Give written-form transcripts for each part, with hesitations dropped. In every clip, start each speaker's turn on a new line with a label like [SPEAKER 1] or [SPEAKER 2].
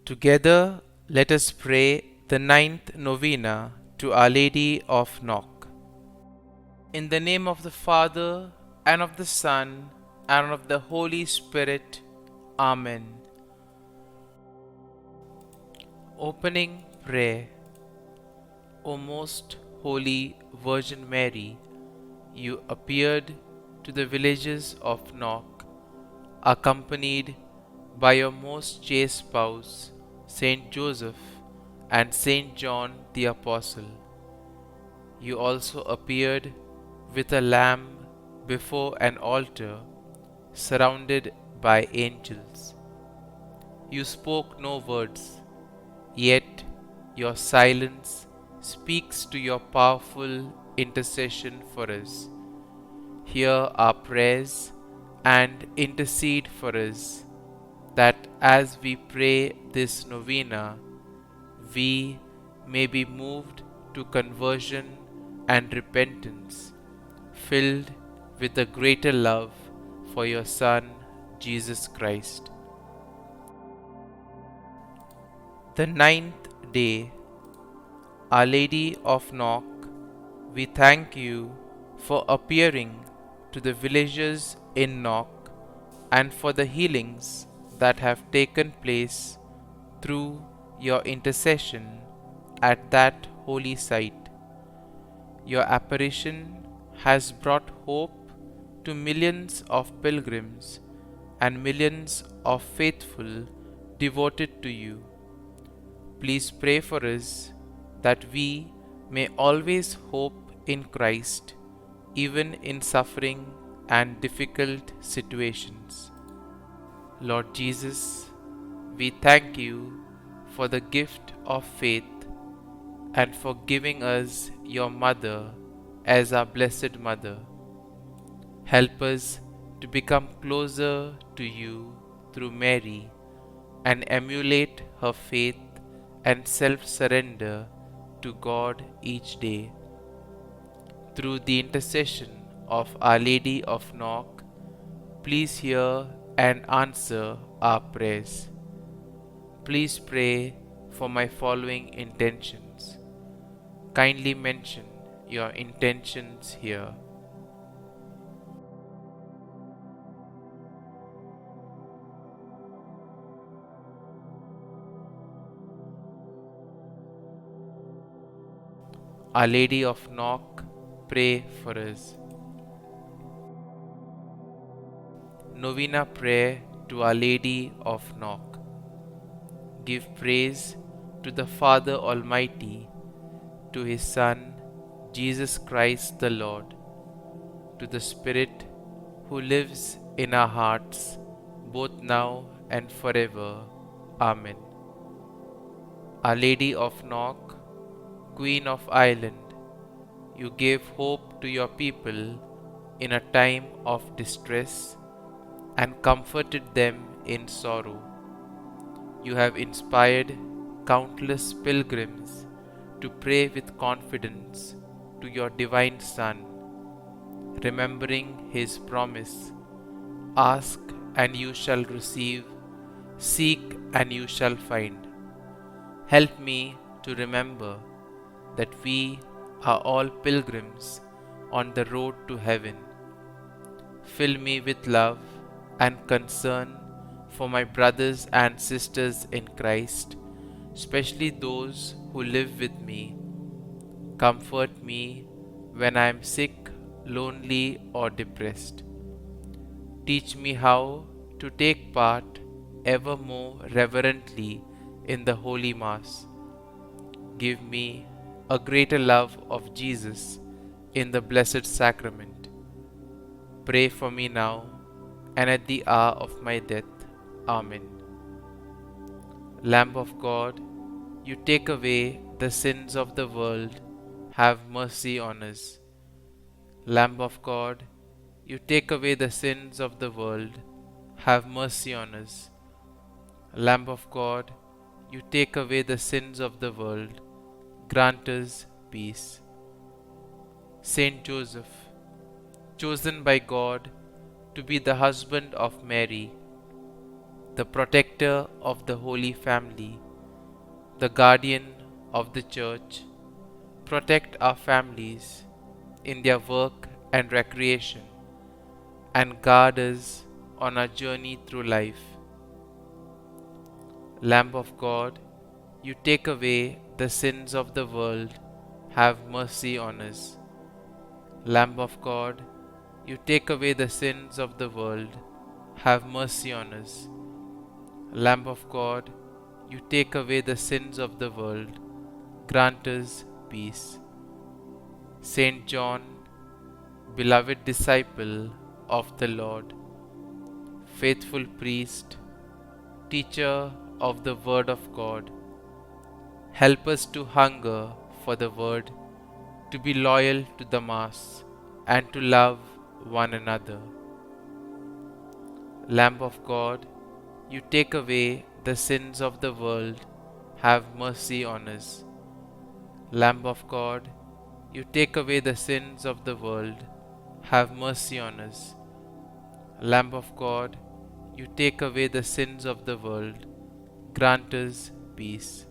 [SPEAKER 1] Together, let us pray the ninth novena to Our Lady of Knock. In the name of the Father, and of the Son, and of the Holy Spirit. Amen. Opening Prayer. O most holy Virgin Mary, you appeared to the villages of Knock, accompanied by your most chaste spouse, Saint Joseph and Saint John the Apostle. You also appeared with a lamb before an altar, surrounded by angels. You spoke no words, yet your silence speaks to your powerful intercession for us. Hear our prayers and intercede for us, that as we pray this novena, we may be moved to conversion and repentance, filled with a greater love for your Son, Jesus Christ. The ninth day. Our Lady of Knock, we thank you for appearing to the villagers in Knock and for the healings that have taken place through your intercession at that holy site. Your apparition has brought hope to millions of pilgrims and millions of faithful devoted to you. Please pray for us that we may always hope in Christ, even in suffering and difficult situations. Lord Jesus, we thank you for the gift of faith and for giving us your Mother as our Blessed Mother. Help us to become closer to you through Mary and emulate her faith and self-surrender to God each day. Through the intercession of Our Lady of Knock, please hear and answer our prayers. Please pray for my following intentions. Kindly mention your intentions here. Our Lady of Knock, pray for us. Novena Prayer to Our Lady of Knock. Give praise to the Father Almighty, to His Son, Jesus Christ the Lord, to the Spirit who lives in our hearts, both now and forever. Amen. Our Lady of Knock, Queen of Ireland, you gave hope to your people in a time of distress and comforted them in sorrow. You have inspired countless pilgrims to pray with confidence to your divine Son, remembering His promise, ask and you shall receive, seek and you shall find. Help me to remember that we are all pilgrims on the road to heaven. Fill me with love and concern for my brothers and sisters in Christ, especially those who live with me. Comfort me when I am sick, lonely, or depressed. Teach me how to take part ever more reverently in the Holy Mass. Give me a greater love of Jesus in the Blessed Sacrament. Pray for me now and at the hour of my death. Amen. Lamb of God, you take away the sins of the world, have mercy on us. Lamb of God, you take away the sins of the world, have mercy on us. Lamb of God, you take away the sins of the world, grant us peace. Saint Joseph, chosen by God to be the husband of Mary, the protector of the Holy Family, the guardian of the Church, protect our families in their work and recreation, and guard us on our journey through life. Lamb of God, you take away the sins of the world, have mercy on us. Lamb of God, you take away the sins of the world, have mercy on us. Lamb of God, you take away the sins of the world, grant us peace. Saint John, beloved disciple of the Lord, faithful priest, teacher of the Word of God, help us to hunger for the Word, to be loyal to the Mass, and to love one another. Lamb of God, you take away the sins of the world, have mercy on us. Lamb of God, you take away the sins of the world, have mercy on us. Lamb of God, you take away the sins of the world, grant us peace.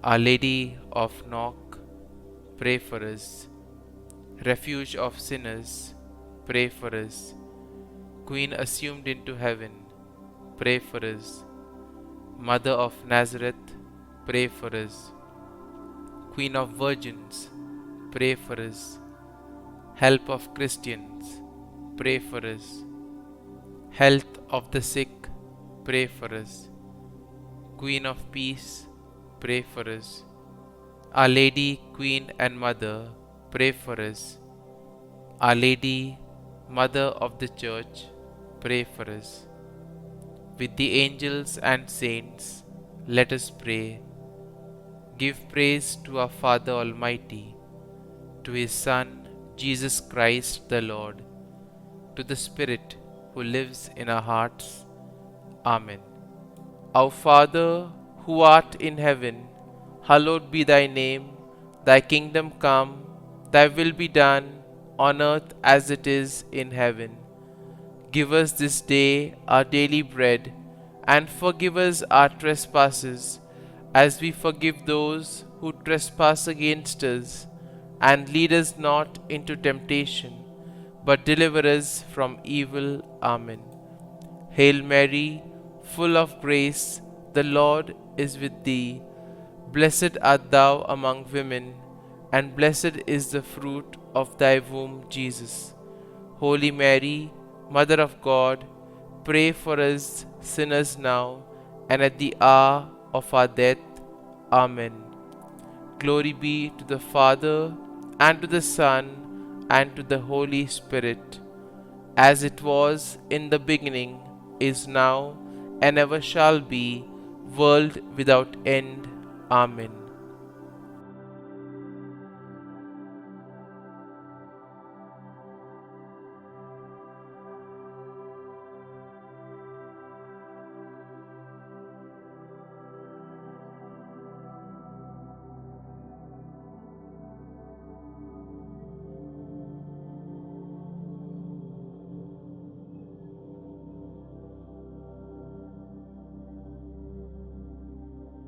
[SPEAKER 1] Our Lady of Knock, pray for us. Refuge of sinners, pray for us. Queen assumed into heaven, pray for us. Mother of Nazareth, pray for us. Queen of Virgins, pray for us. Help of Christians, pray for us. Health of the sick, pray for us. Queen of Peace, pray for us. Our Lady, Queen and Mother, pray for us. Our Lady, Mother of the Church, pray for us. With the angels and saints, let us pray. Give praise to our Father Almighty, to His Son, Jesus Christ the Lord, to the Spirit who lives in our hearts. Amen. Our Father, who art in heaven, hallowed be thy name. Thy kingdom come, thy will be done, on earth as it is in heaven. Give us this day our daily bread, and forgive us our trespasses, as we forgive those who trespass against us. And lead us not into temptation, but deliver us from evil. Amen. Hail Mary, full of grace, the Lord is with thee. Blessed art thou among women, and blessed is the fruit of thy womb, Jesus. Holy Mary, Mother of God, pray for us sinners now and at the hour of our death. Amen. Glory be to the Father, and to the Son, and to the Holy Spirit, as it was in the beginning, is now, and ever shall be, world without end. Amen.